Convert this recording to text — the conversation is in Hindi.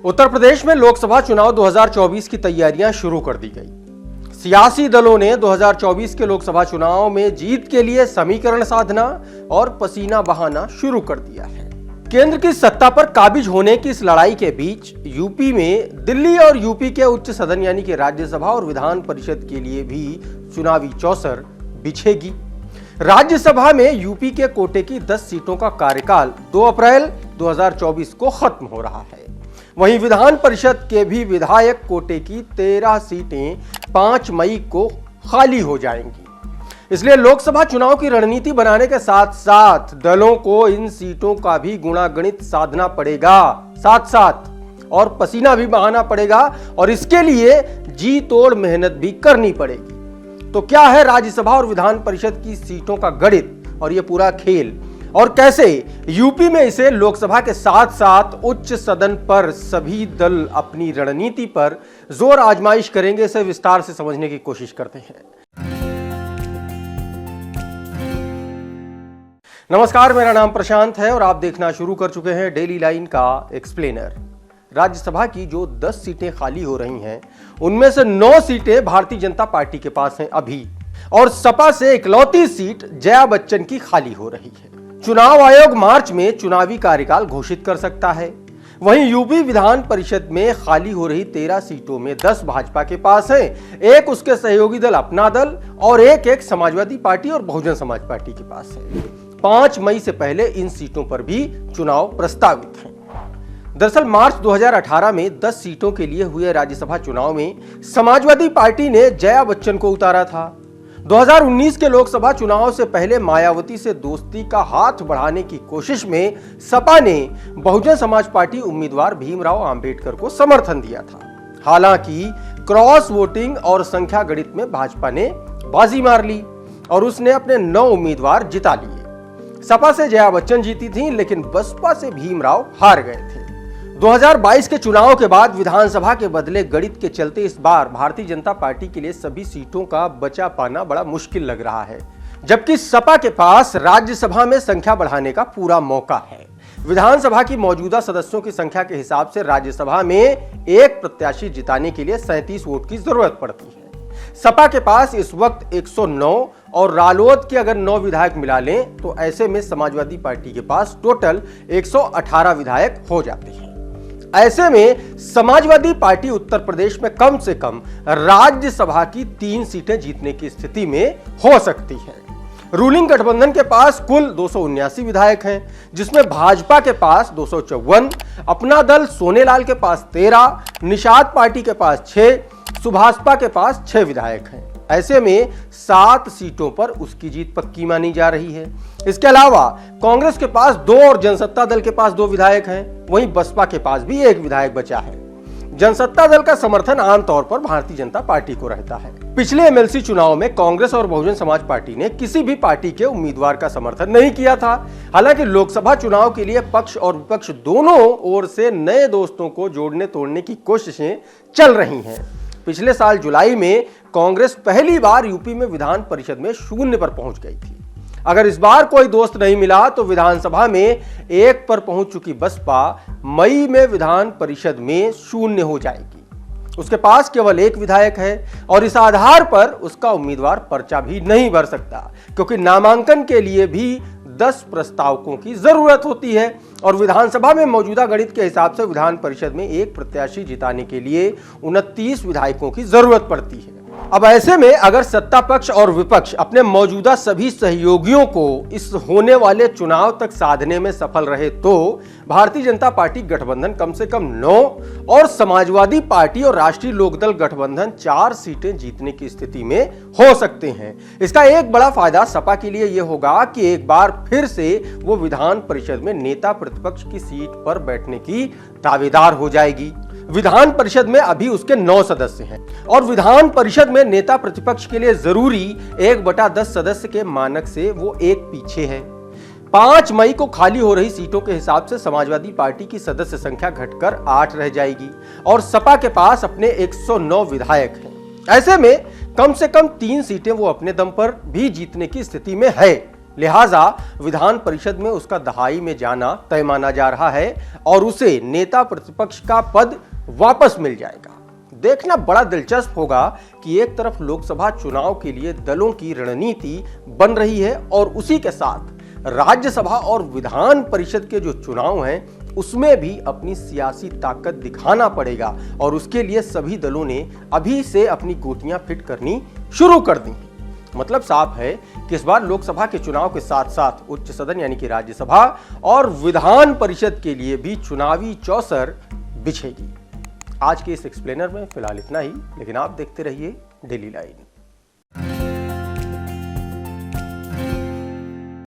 उत्तर प्रदेश में लोकसभा चुनाव 2024 की तैयारियां शुरू कर दी गई। सियासी दलों ने 2024 के लोकसभा चुनाव में जीत के लिए समीकरण साधना और पसीना बहाना शुरू कर दिया है। केंद्र की सत्ता पर काबिज होने की इस लड़ाई के बीच यूपी में दिल्ली और यूपी के उच्च सदन यानी कि राज्यसभा और विधान परिषद के लिए भी चुनावी चौसर बिछेगी। राज्यसभा में यूपी के कोटे की 10 सीटों का कार्यकाल 2 अप्रैल 2024 को खत्म हो रहा है। वहीं विधान परिषद के भी विधायक कोटे की 13 सीटें 5 मई को खाली हो जाएंगी। इसलिए लोकसभा चुनाव की रणनीति बनाने के साथ साथ दलों को इन सीटों का भी गुणागणित साधना पड़ेगा, साथ साथ और पसीना भी बहाना पड़ेगा और इसके लिए जी तोड़ मेहनत भी करनी पड़ेगी। तो क्या है राज्यसभा और विधान परिषद की सीटों का गणित और ये पूरा खेल, और कैसे यूपी में इसे लोकसभा के साथ साथ उच्च सदन पर सभी दल अपनी रणनीति पर जोर आजमाइश करेंगे, इसे विस्तार से समझने की कोशिश करते हैं। नमस्कार, मेरा नाम प्रशांत है और आप देखना शुरू कर चुके हैं डेली लाइन का एक्सप्लेनर। राज्यसभा की जो 10 सीटें खाली हो रही हैं, उनमें से 9 सीटें भारतीय जनता पार्टी के पास हैं अभी, और सपा से इकलौती सीट जया बच्चन की खाली हो रही है। चुनाव आयोग मार्च में चुनावी कार्यकाल घोषित कर सकता है। वहीं यूपी विधान परिषद में खाली हो रही 13 सीटों में 10 भाजपा के पास हैं, एक उसके सहयोगी दल अपना दल और एक समाजवादी पार्टी और बहुजन समाज पार्टी के पास है। 5 मई से पहले इन सीटों पर भी चुनाव प्रस्तावित है। दरअसल मार्च 2018 में 10 सीटों के लिए हुए राज्यसभा चुनाव में समाजवादी पार्टी ने जया बच्चन को उतारा था। 2019 के लोकसभा चुनाव से पहले मायावती से दोस्ती का हाथ बढ़ाने की कोशिश में सपा ने बहुजन समाज पार्टी उम्मीदवार भीमराव अंबेडकर को समर्थन दिया था। हालांकि क्रॉस वोटिंग और संख्या गणित में भाजपा ने बाजी मार ली और उसने अपने 9 उम्मीदवार जिता लिए। सपा से जया बच्चन जीती थी, लेकिन बसपा से भीमराव हार गए थे। 2022 के चुनाव के बाद विधानसभा के बदले गणित के चलते इस बार भारतीय जनता पार्टी के लिए सभी सीटों का बचा पाना बड़ा मुश्किल लग रहा है, जबकि सपा के पास राज्यसभा में संख्या बढ़ाने का पूरा मौका है। विधानसभा की मौजूदा सदस्यों की संख्या के हिसाब से राज्यसभा में एक प्रत्याशी जिताने के लिए 37 वोट की जरूरत पड़ती है। सपा के पास इस वक्त 109 और रालोद के अगर 9 विधायक मिला लें तो ऐसे में समाजवादी पार्टी के पास टोटल 118 विधायक हो जाते हैं। ऐसे में समाजवादी पार्टी उत्तर प्रदेश में कम से कम राज्यसभा की 3 सीटें जीतने की स्थिति में हो सकती है। रूलिंग गठबंधन के पास कुल 279 विधायक हैं, जिसमें भाजपा के पास 254, अपना दल सोनेलाल के पास 13, निषाद पार्टी के पास 6, सुभाषपा के पास 6 विधायक हैं। ऐसे में 7 सीटों पर उसकी जीत पक्की मानी जा रही है। इसके अलावा कांग्रेस के पास 2 और जनसत्ता दल के पास 2 विधायक हैं। वहीं बसपा के पास भी 1 विधायक बचा है। जनसत्ता दल का समर्थन आमतौर पर भारतीय जनता पार्टी को रहता है। पिछले एमएलसी चुनाव में कांग्रेस और बहुजन समाज पार्टी ने किसी भी पार्टी के उम्मीदवार का समर्थन नहीं किया था। हालांकि लोकसभा चुनाव के लिए पक्ष और विपक्ष दोनों ओर से नए दोस्तों को जोड़ने तोड़ने की कोशिशें चल रही हैं। पिछले साल जुलाई में कांग्रेस पहली बार यूपी में विधान परिषद में 0 पर पहुंच गई थी। अगर इस बार कोई दोस्त नहीं मिला तो विधानसभा में 1 पर पहुंच चुकी बसपा मई में विधान परिषद में 0 हो जाएगी। उसके पास केवल 1 विधायक है और इस आधार पर उसका उम्मीदवार पर्चा भी नहीं भर सकता, क्योंकि नामांकन के लिए भी 10 प्रस्तावकों की जरूरत होती है और विधानसभा में मौजूदा गणित के हिसाब से विधान परिषद में 1 प्रत्याशी जिताने के लिए 29 विधायकों की जरूरत पड़ती है। अब ऐसे में अगर सत्ता पक्ष और विपक्ष अपने मौजूदा सभी सहयोगियों को इस होने वाले चुनाव तक साधने में सफल रहे तो भारतीय जनता पार्टी गठबंधन कम से कम 9 और समाजवादी पार्टी और राष्ट्रीय लोकदल गठबंधन 4 सीटें जीतने की स्थिति में हो सकते हैं। इसका एक बड़ा फायदा सपा के लिए यह होगा कि एक बार फिर से वो विधान परिषद में नेता प्रतिपक्ष की सीट पर बैठने की दावेदार हो जाएगी। विधान परिषद में अभी उसके 9 सदस्य हैं और विधान परिषद में नेता प्रतिपक्ष के लिए जरूरी 1/10 सदस्य के मानक से वो 1 पीछे है। 5 मई को खाली हो रही सीटों के हिसाब से समाजवादी पार्टी की सदस्य संख्या घटकर 8 रह जाएगी और सपा के पास अपने 109 विधायक हैं। ऐसे में कम से कम 3 सीटें वो अपने दम पर भी जीतने की स्थिति में है। लिहाजा विधान परिषद में उसका दहाई में जाना तय माना जा रहा है और उसे नेता प्रतिपक्ष का पद वापस मिल जाएगा। देखना बड़ा दिलचस्प होगा कि एक तरफ लोकसभा चुनाव के लिए दलों की रणनीति बन रही है और उसी के साथ राज्यसभा और विधान परिषद के जो चुनाव हैं उसमें भी अपनी सियासी ताकत दिखाना पड़ेगा और उसके लिए सभी दलों ने अभी से अपनी गोटियां फिट करनी शुरू कर दी। मतलब साफ है कि इस बार लोकसभा के चुनाव के साथ साथ उच्च सदन यानी कि राज्यसभा और विधान परिषद के लिए भी चुनावी चौसर बिछेगी। आज के इस एक्सप्लेनर में फिलहाल इतना ही, लेकिन आप देखते रहिए डेली लाइन।